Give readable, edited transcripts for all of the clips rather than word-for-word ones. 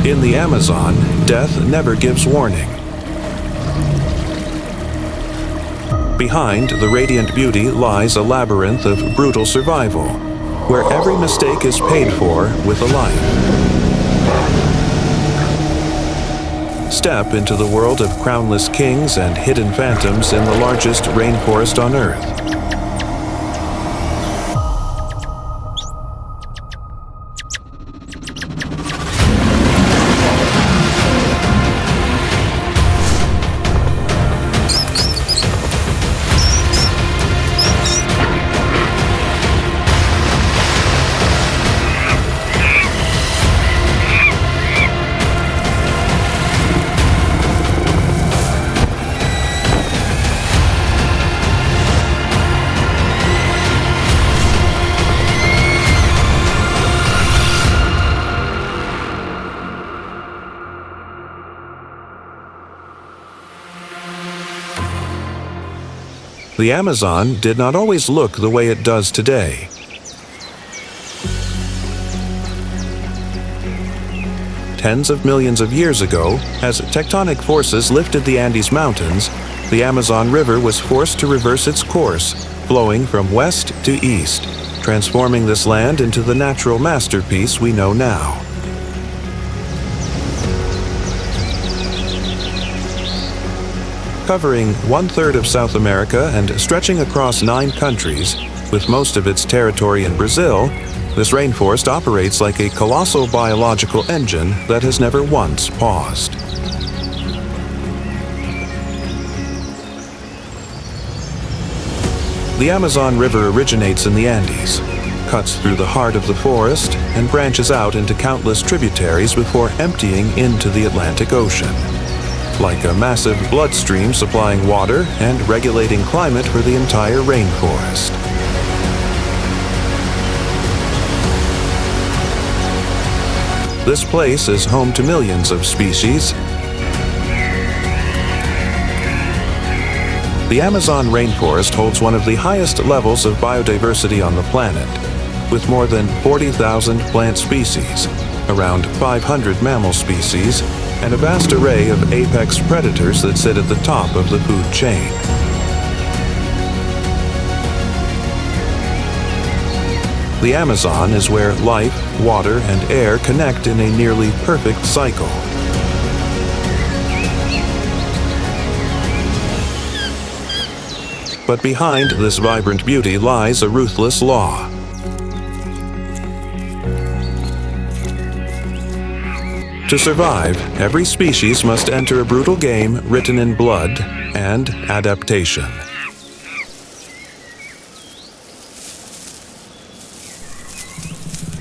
In the Amazon, death never gives warning. Behind the radiant beauty lies a labyrinth of brutal survival, where every mistake is paid for with a life. Step into the world of crownless kings and hidden phantoms in the largest rainforest on Earth. The Amazon did not always look the way it does today. Tens of millions of years ago, as tectonic forces lifted the Andes Mountains, the Amazon River was forced to reverse its course, flowing from west to east, transforming this land into the natural masterpiece we know now. Covering 1/3 of South America and stretching across 9 countries, with most of its territory in Brazil, this rainforest operates like a colossal biological engine that has never once paused. The Amazon River originates in the Andes, cuts through the heart of the forest, and branches out into countless tributaries before emptying into the Atlantic Ocean. Like a massive bloodstream supplying water and regulating climate for the entire rainforest. This place is home to millions of species. The Amazon rainforest holds one of the highest levels of biodiversity on the planet, with more than 40,000 plant species, around 500 mammal species, and a vast array of apex predators that sit at the top of the food chain. The Amazon is where life, water, and air connect in a nearly perfect cycle. But behind this vibrant beauty lies a ruthless law. To survive, every species must enter a brutal game written in blood and adaptation.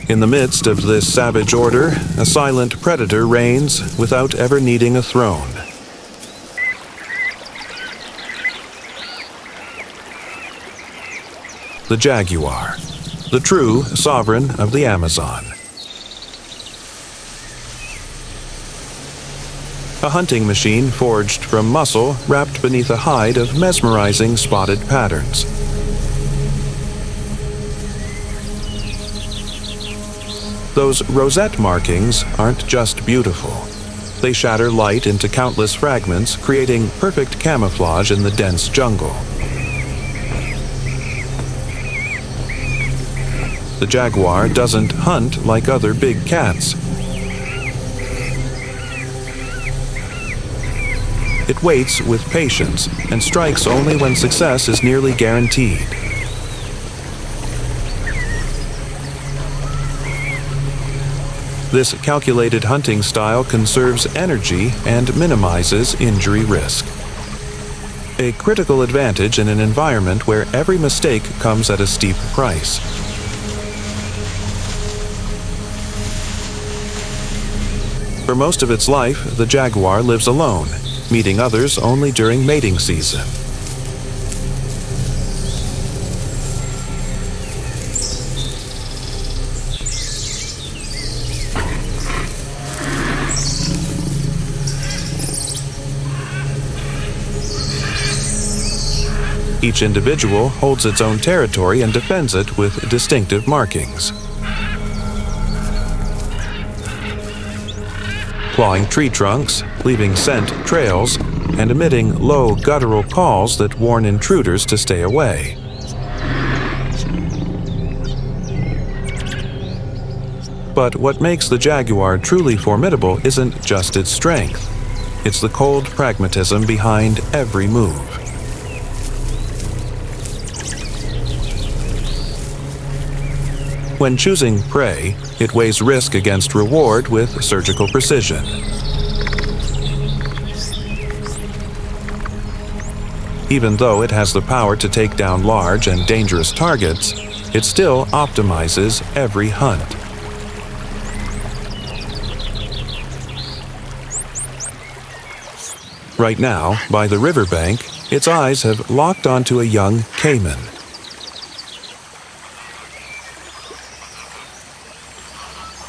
In the midst of this savage order, a silent predator reigns without ever needing a throne. The Jaguar, the true sovereign of the Amazon. A hunting machine forged from muscle wrapped beneath a hide of mesmerizing spotted patterns. Those rosette markings aren't just beautiful. They shatter light into countless fragments, creating perfect camouflage in the dense jungle. The jaguar doesn't hunt like other big cats. It waits with patience and strikes only when success is nearly guaranteed. This calculated hunting style conserves energy and minimizes injury risk. A critical advantage in an environment where every mistake comes at a steep price. For most of its life, the jaguar lives alone, meeting others only during mating season. Each individual holds its own territory and defends it with distinctive markings. clawing tree trunks, leaving scent trails, and emitting low guttural calls that warn intruders to stay away. But what makes the jaguar truly formidable isn't just its strength. It's the cold pragmatism behind every move. When choosing prey, it weighs risk against reward with surgical precision. Even though it has the power to take down large and dangerous targets, it still optimizes every hunt. Right now, by the riverbank, its eyes have locked onto a young cayman.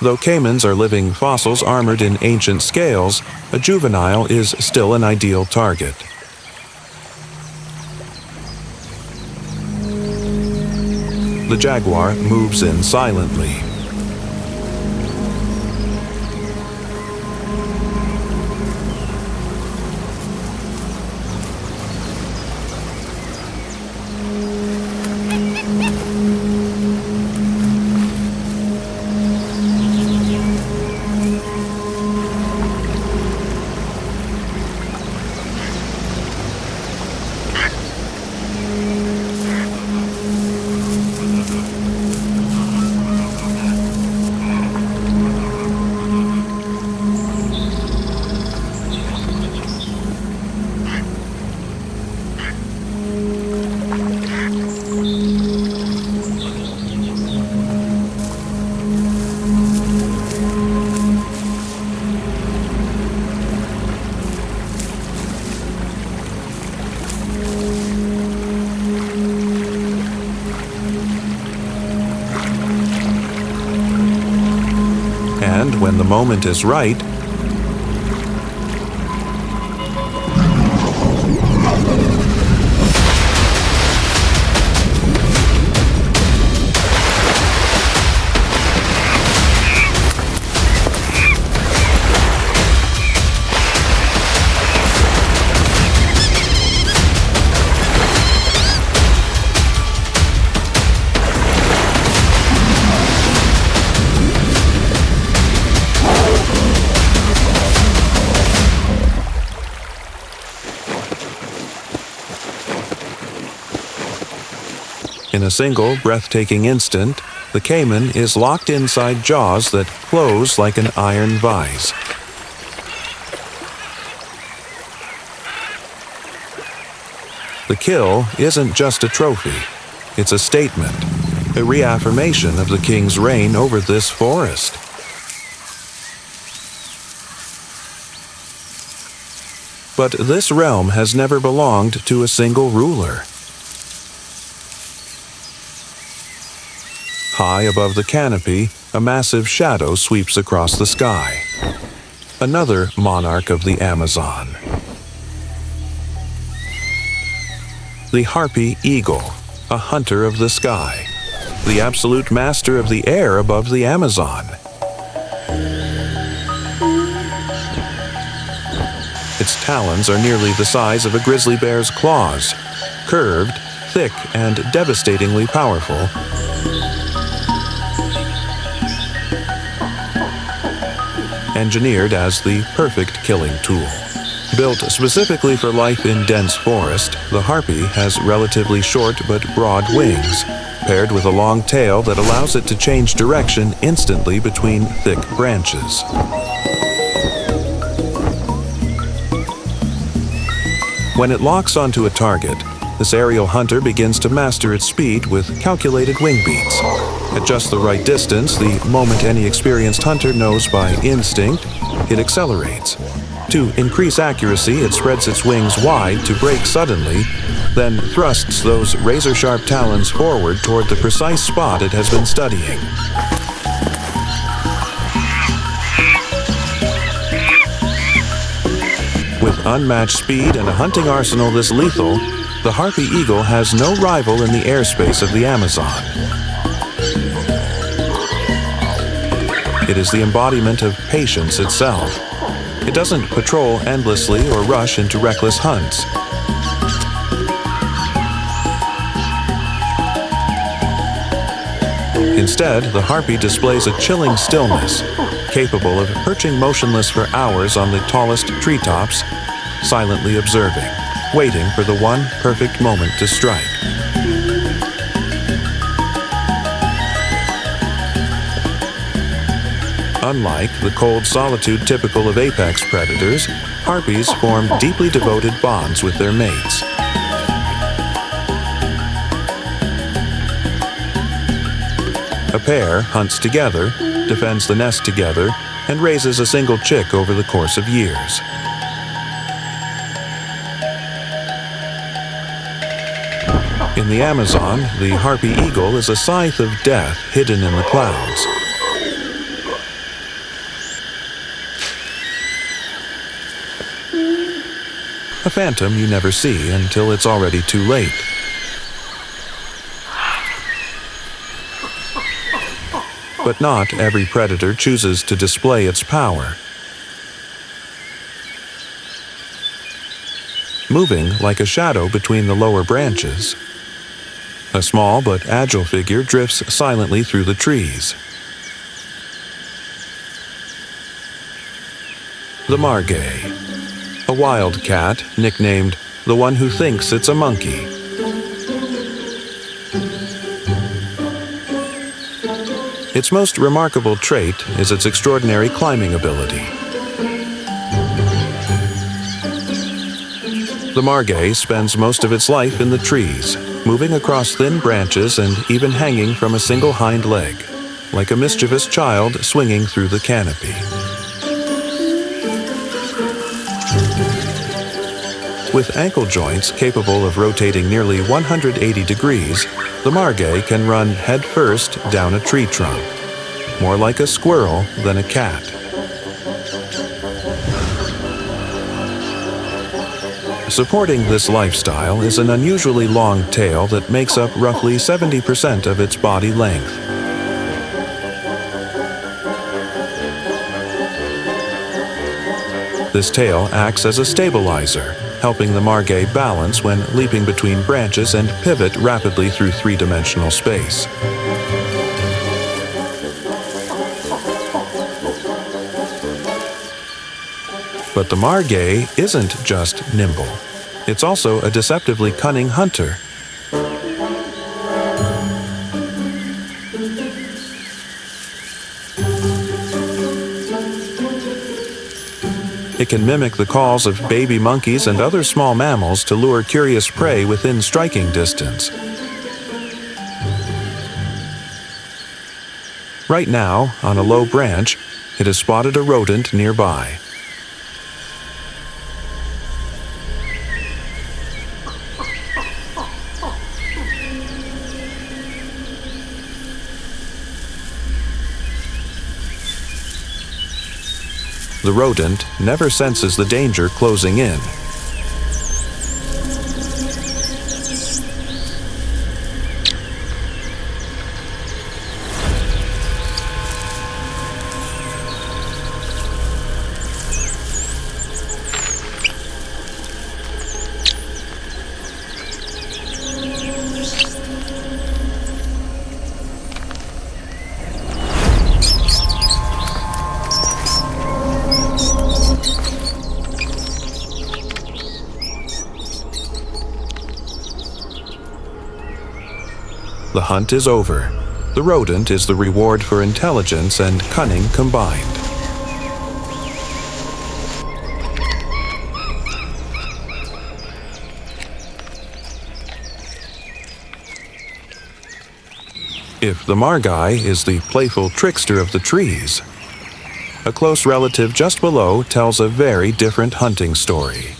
Though caymans are living fossils armored in ancient scales, a juvenile is still an ideal target. The jaguar moves in silently. And when the moment is right, in a single breathtaking instant, the cayman is locked inside jaws that close like an iron vise. The kill isn't just a trophy, it's a statement, a reaffirmation of the king's reign over this forest. But this realm has never belonged to a single ruler. High above the canopy, a massive shadow sweeps across the sky. Another monarch of the Amazon. The Harpy eagle, a hunter of the sky. The absolute master of the air above the Amazon. Its talons are nearly the size of a grizzly bear's claws, curved, thick, and devastatingly powerful. Engineered as the perfect killing tool. Built specifically for life in dense forest, the harpy has relatively short but broad wings, paired with a long tail that allows it to change direction instantly between thick branches. When it locks onto a target, this aerial hunter begins to master its speed with calculated wing beats. At just the right distance, the moment any experienced hunter knows by instinct, it accelerates. To increase accuracy, it spreads its wings wide to break suddenly, then thrusts those razor-sharp talons forward toward the precise spot it has been studying. With unmatched speed and a hunting arsenal this lethal, the Harpy eagle has no rival in the airspace of the Amazon. It is the embodiment of patience itself, It doesn't patrol endlessly or rush into reckless hunts. Instead, the harpy displays a chilling stillness, capable of perching motionless for hours on the tallest treetops, silently observing, waiting for the one perfect moment to strike. Unlike the cold solitude typical of apex predators, harpies form deeply devoted bonds with their mates. A pair hunts together, defends the nest together, and raises a single chick over the course of years. In the Amazon, the harpy eagle is a scythe of death hidden in the clouds. A phantom you never see until it's already too late. But not every predator chooses to display its power. Moving like a shadow between the lower branches, a small but agile figure drifts silently through the trees. The Margay, a wild cat nicknamed the one who thinks it's a monkey. Its most remarkable trait is its extraordinary climbing ability. The Margay spends most of its life in the trees, moving across thin branches and even hanging from a single hind leg, like a mischievous child swinging through the canopy. With ankle joints capable of rotating nearly 180 degrees, the Margay can run headfirst down a tree trunk, more like a squirrel than a cat. Supporting this lifestyle is an unusually long tail that makes up roughly 70% of its body length. This tail acts as a stabilizer, helping the Margay balance when leaping between branches and pivot rapidly through three-dimensional space. But the Margay isn't just nimble. It's also a deceptively cunning hunter. It can mimic the calls of baby monkeys and other small mammals to lure curious prey within striking distance. Right now, on a low branch, it has spotted a rodent nearby. The rodent never senses the danger closing in. The hunt is over. The rodent is the reward for intelligence and cunning combined. If the Margay is the playful trickster of the trees, a close relative just below tells a very different hunting story.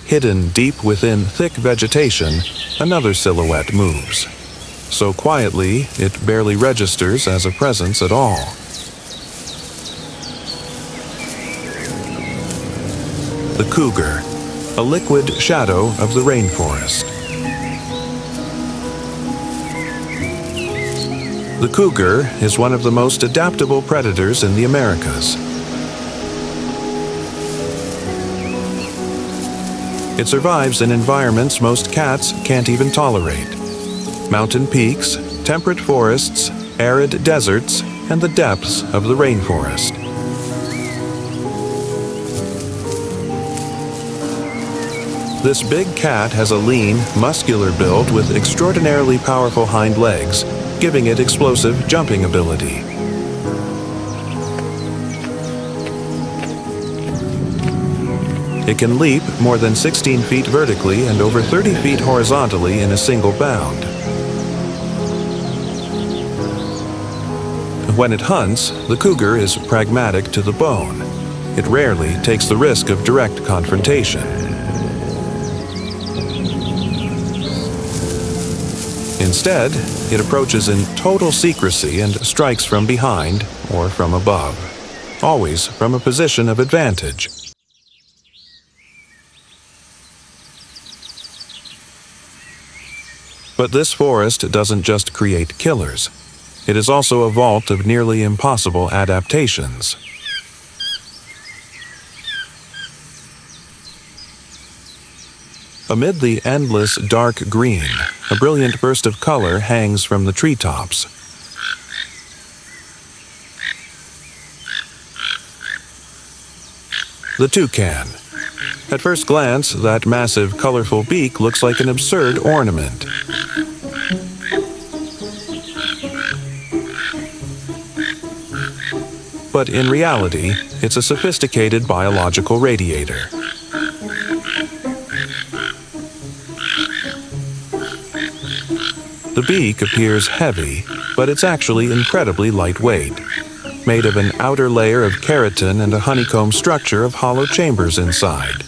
Hidden deep within thick vegetation, another silhouette moves. So quietly, it barely registers as a presence at all. The cougar, a liquid shadow of the rainforest. The cougar is one of the most adaptable predators in the Americas. It survives in environments most cats can't even tolerate: mountain peaks, temperate forests, arid deserts, and the depths of the rainforest. This big cat has a lean, muscular build with extraordinarily powerful hind legs, giving it explosive jumping ability. It can leap more than 16 feet vertically and over 30 feet horizontally in a single bound. When it hunts, the cougar is pragmatic to the bone. It rarely takes the risk of direct confrontation. Instead, it approaches in total secrecy and strikes from behind or from above, always from a position of advantage. But this forest doesn't just create killers. It is also a vault of nearly impossible adaptations. Amid the endless dark green, a brilliant burst of color hangs from the treetops. The toucan. At first glance, that massive, colorful beak looks like an absurd ornament. But in reality, it's a sophisticated biological radiator. The beak appears heavy, but it's actually incredibly lightweight, made of an outer layer of keratin and a honeycomb structure of hollow chambers inside.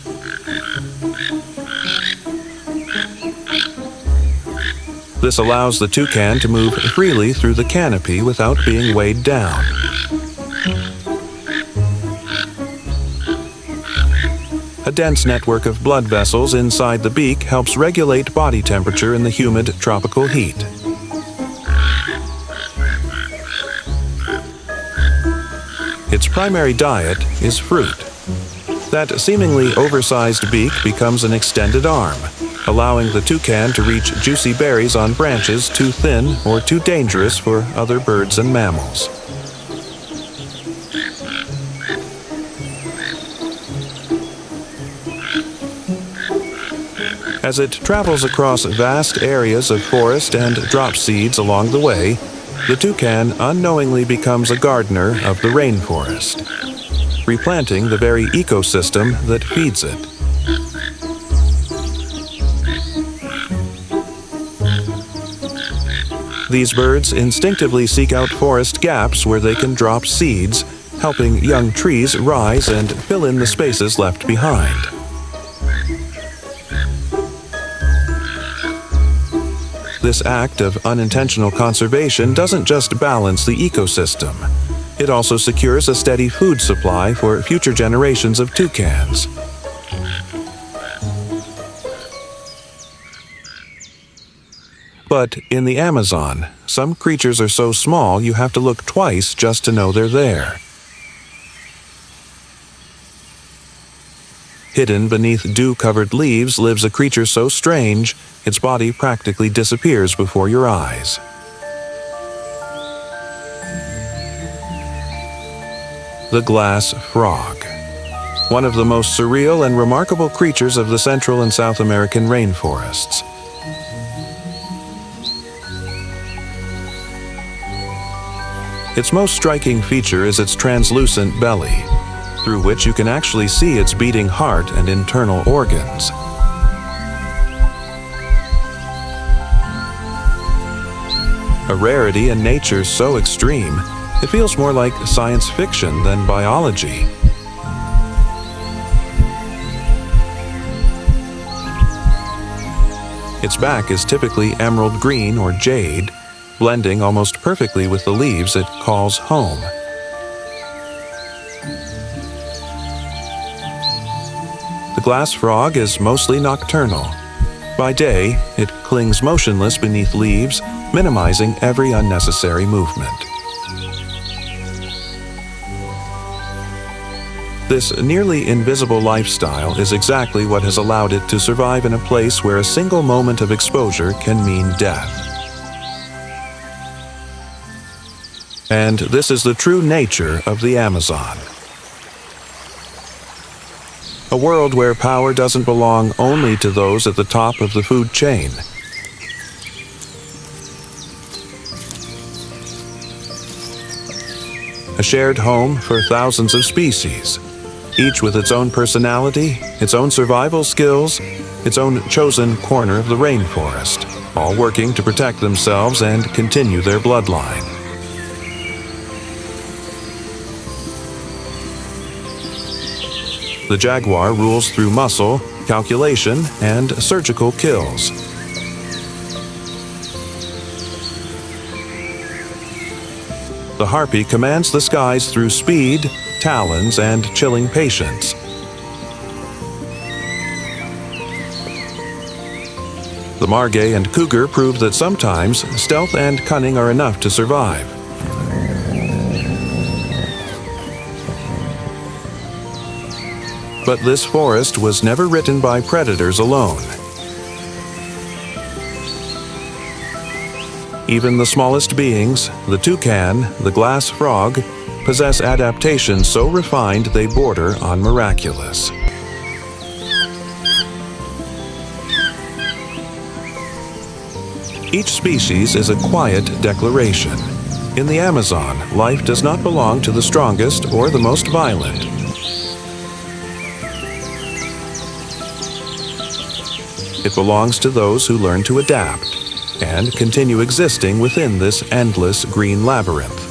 This allows the toucan to move freely through the canopy without being weighed down. A dense network of blood vessels inside the beak helps regulate body temperature in the humid tropical heat. Its primary diet is fruit. That seemingly oversized beak becomes an extended arm, allowing the toucan to reach juicy berries on branches too thin or too dangerous for other birds and mammals. As it travels across vast areas of forest and drops seeds along the way, the toucan unknowingly becomes a gardener of the rainforest, replanting the very ecosystem that feeds it. These birds instinctively seek out forest gaps where they can drop seeds, helping young trees rise and fill in the spaces left behind. This act of unintentional conservation doesn't just balance the ecosystem. It also secures a steady food supply for future generations of toucans. But in the Amazon, some creatures are so small you have to look twice just to know they're there. Hidden beneath dew-covered leaves lives a creature so strange, its body practically disappears before your eyes. The glass frog. One of the most surreal and remarkable creatures of the Central and South American rainforests. Its most striking feature is its translucent belly, through which you can actually see its beating heart and internal organs. A rarity in nature so extreme, it feels more like science fiction than biology. Its back is typically emerald green or jade, blending almost perfectly with the leaves it calls home. The glass frog is mostly nocturnal. By day, it clings motionless beneath leaves, minimizing every unnecessary movement. This nearly invisible lifestyle is exactly what has allowed it to survive in a place where a single moment of exposure can mean death. And this is the true nature of the Amazon. A world where power doesn't belong only to those at the top of the food chain. A shared home for thousands of species, each with its own personality, its own survival skills, its own chosen corner of the rainforest, all working to protect themselves and continue their bloodline. The jaguar rules through muscle, calculation, and surgical kills. The harpy commands the skies through speed, talons, and chilling patience. The Margay and Cougar prove that sometimes stealth and cunning are enough to survive. But this forest was never written by predators alone. Even the smallest beings, the toucan, the glass frog, possess adaptation so refined they border on miraculous. Each species is a quiet declaration. In the Amazon, life does not belong to the strongest or the most violent. It belongs to those who learn to adapt and continue existing within this endless green labyrinth.